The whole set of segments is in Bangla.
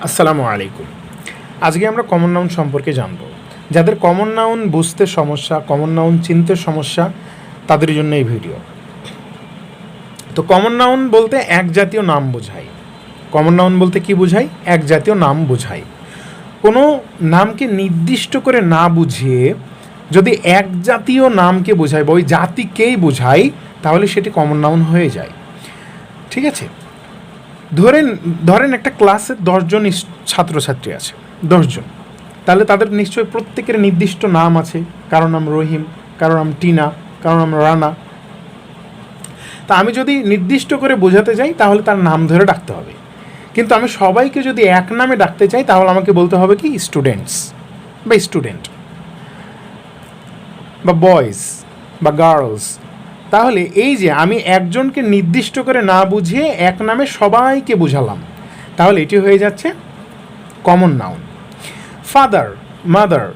আসসালামু আলাইকুম। আজকে আমরা কমন নাউন সম্পর্কে জানব। যাদের কমন নাউন বুঝতে সমস্যা, কমন নাউন চিনতে সমস্যা, তাদের জন্য এই ভিডিও। তো কমন নাউন বলতে এক জাতীয় নাম বোঝায়। কমন নাউন বলতে কি বোঝায়? এক জাতীয় নাম বোঝায়। কোনো নামকে নির্দিষ্ট করে না বুঝিয়ে যদি এক জাতীয় নামকে বোঝায় বা ওই জাতিকেই বোঝায়, তাহলে সেটি কমন নাউন হয়ে যায়। ঠিক আছে? ধরেন একটা ক্লাসে 10 জন ছাত্রছাত্রী আছে, 10 জন। তাহলে তাদের নিশ্চয়ই প্রত্যেকের নির্দিষ্ট নাম আছে। কারো নাম রহিম, কারো নাম টিনা, কারো নাম রানা। তা আমি যদি নির্দিষ্ট করে বোঝাতে যাই তাহলে তার নাম ধরে ডাকতে হবে। কিন্তু আমি সবাইকে যদি এক নামে ডাকতে চাই তাহলে আমাকে বলতে হবে কি স্টুডেন্টস বা স্টুডেন্ট বা বয়েজ বা গার্লস। তাহলে এই যে আমি একজনকে নির্দিষ্ট করে না বুঝিয়ে এক নামে সবাইকে বুঝালাম, তাহলে এটি হয়ে যাচ্ছে common noun. Father, mother.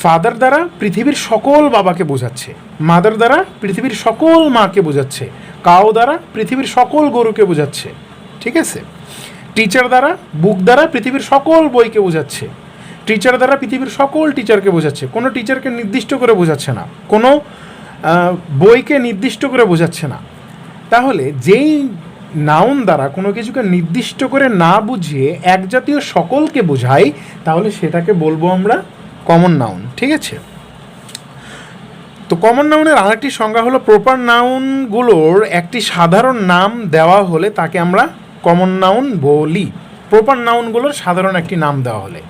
Father দ্বারা পৃথিবীর সকল বাবাকে বোঝাচ্ছে, মাদার দ্বারা পৃথিবীর সকল মাকে বোঝাচ্ছে, কাউ দ্বারা পৃথিবীর সকল গরুকে বোঝাচ্ছে। ঠিক আছে? টিচার দ্বারা, বুক দ্বারা পৃথিবীর সকল বইকে বোঝাচ্ছে, টিচার দ্বারা পৃথিবীর সকল টিচারকে বোঝাচ্ছে। কোনো টিচারকে নির্দিষ্ট করে বোঝাচ্ছে না, কোনো বইকে নির্দিষ্ট করে বোঝাচ্ছে না। তাহলে যেই নাউন দ্বারা কোনো কিছুকে নির্দিষ্ট করে না বুঝিয়ে এক জাতীয় সকলকে বোঝায়, তাহলে সেটাকে বলবো আমরা কমন নাউন। ঠিক আছে? তো কমন নাউনের আরেকটি সংজ্ঞা হলো প্রপার নাউনগুলোর একটি সাধারণ নাম দেওয়া হলে তাকে আমরা কমন নাউন বলি। প্রপার নাউনগুলোর সাধারণ একটি নাম দেওয়া হলে,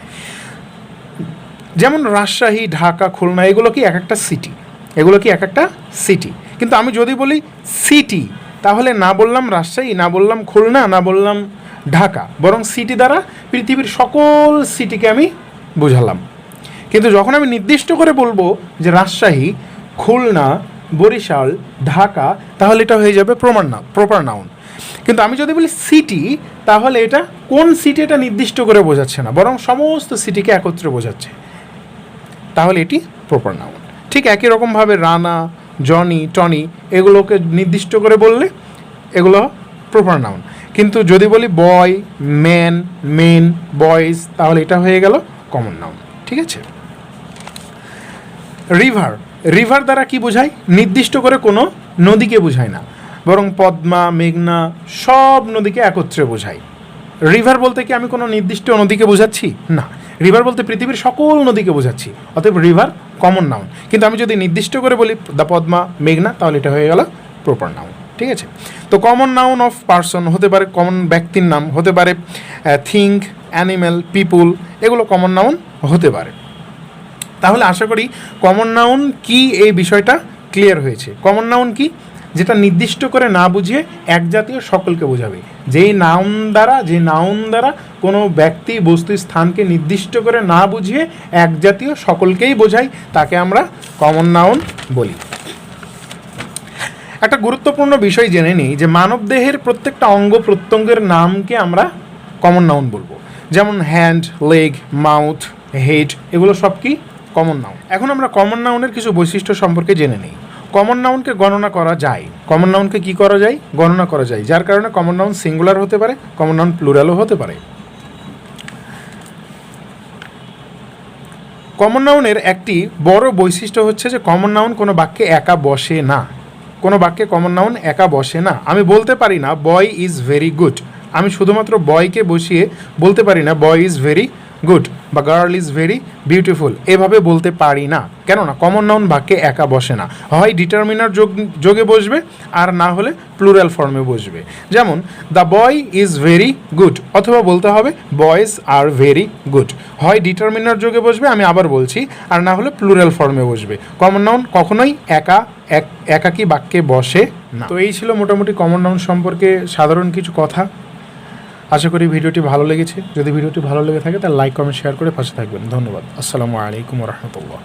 যেমন রাজশাহী, ঢাকা, খুলনা, এগুলো কি এক একটা সিটি, এগুলো কি এক একটা সিটি। কিন্তু আমি যদি বলি সিটি, তাহলে না বললাম রাজশাহী, না বললাম খুলনা, না বললাম ঢাকা, বরং সিটি দ্বারা পৃথিবীর সকল সিটিকে আমি বোঝালাম। কিন্তু যখন আমি নির্দিষ্ট করে বলবো যে রাজশাহী, খুলনা, বরিশাল, ঢাকা, তাহলে এটা হয়ে যাবে প্রপার নাউন। কিন্তু আমি যদি বলি সিটি, তাহলে এটা কোন সিটি এটা নির্দিষ্ট করে বোঝাচ্ছে না, বরং সমস্ত সিটিকে একত্রে বোঝাচ্ছে, তাহলে এটি প্রপার নাউন। ঠিক একই রকমভাবে রানা, জনি, টনি, এগুলোকে নির্দিষ্ট করে বললে এগুলো প্রপার নাউন। কিন্তু যদি বলি বয়, ম্যান, মেন, বয়েজ, তাহলে এটা হয়ে গেল কমন নাউন। ঠিক আছে? রিভার, রিভার দ্বারা কি বোঝায়? নির্দিষ্ট করে কোনো নদীকে বোঝায় না, বরং পদ্মা, মেঘনা, সব নদীকে একত্রে বোঝায়। রিভার বলতে কি আমি কোনো নির্দিষ্ট নদীকে বোঝাচ্ছি? না, রিভার বলতে পৃথিবীর সকল নদীকে বোঝাচ্ছি, অতএব রিভার কমন নাউন। কিন্তু আমি যদি নির্দিষ্ট করে বলি দ্য পদ্মা, মেঘনা, তাহলে এটা হয়ে গেল প্রপার নাউন। ঠিক আছে? তো কমন নাউন অফ পার্সন হতে পারে, কমন ব্যক্তির নাম হতে পারে, থিঙ্ক, অ্যানিম্যাল, পিপুল, এগুলো কমন নাউন হতে পারে। তাহলে আশা করি কমন নাউন কি এই বিষয়টা ক্লিয়ার হয়েছে। কমন নাউন কি? যেটা নির্দিষ্ট করে না বুঝিয়ে এক জাতীয় সকলকে বোঝাবে। যে নাউন দ্বারা কোনো ব্যক্তি, বস্তু, স্থানকে নির্দিষ্ট করে না বুঝিয়ে এক জাতীয় সকলকেই বোঝায়, তাকে আমরা কমন নাউন বলি। একটা গুরুত্বপূর্ণ বিষয় জেনে নিই যে মানবদেহের প্রত্যেকটা অঙ্গ প্রত্যঙ্গের নামকে আমরা কমন নাউন বলবো। যেমন হ্যান্ড, লেগ, মাউথ, হেড, এগুলো সব কি কমন নাউন। এখন আমরা কমন নাউনের কিছু বৈশিষ্ট্য সম্পর্কে জেনে নিই। কমন নাউনকে গণনা করা যায়। কমন নাউনকে কি করা যায়? গণনা করা যায়, যার কারণে কমন নাউন সিঙ্গুলার হতে পারে, কমন নাউন প্লুরালও হতে পারে। কমন নাউনের একটি বড় বৈশিষ্ট্য হচ্ছে যে কমন নাউন কোনো বাক্যে একা বসে না। কোনো বাক্যে কমন নাউন একা বসে না। আমি বলতে পারি না বয় ইজ ভেরি গুড, আমি শুধুমাত্র বয়কে বসিয়ে বলতে পারি না বয় ইজ ভেরি গুড বা গার্ল ইজ ভেরি বিউটিফুল, এভাবে বলতে পারি না। কেননা কমন নাউন বাক্যে একা বসে না, হয় ডিটারমিনার যোগে বসবে আর না হলে প্লুরাল ফর্মে বসবে। যেমন the boy is very good, অথবা বলতে হবে বয়েজ আর ভেরি গুড, হয় ডিটারমিনার যোগে বসবে, আমি আবার বলছি, আর না হলে প্লুরাল ফর্মে বসবে। কমন নাউন কখনোই একাকী বাক্যে বসে না। তো এই ছিল মোটামুটি কমন নাউন সম্পর্কে সাধারণ কিছু কথা। আশা করি ভিডিওটি ভালো লেগেছে। যদি ভিডিওটি ভালো লেগে থাকে তাহলে লাইক, কমেন্ট, শেয়ার করে পাশে থাকবেন। ধন্যবাদ। আসসালামু আলাইকুম ওয়া রাহমাতুল্লাহ।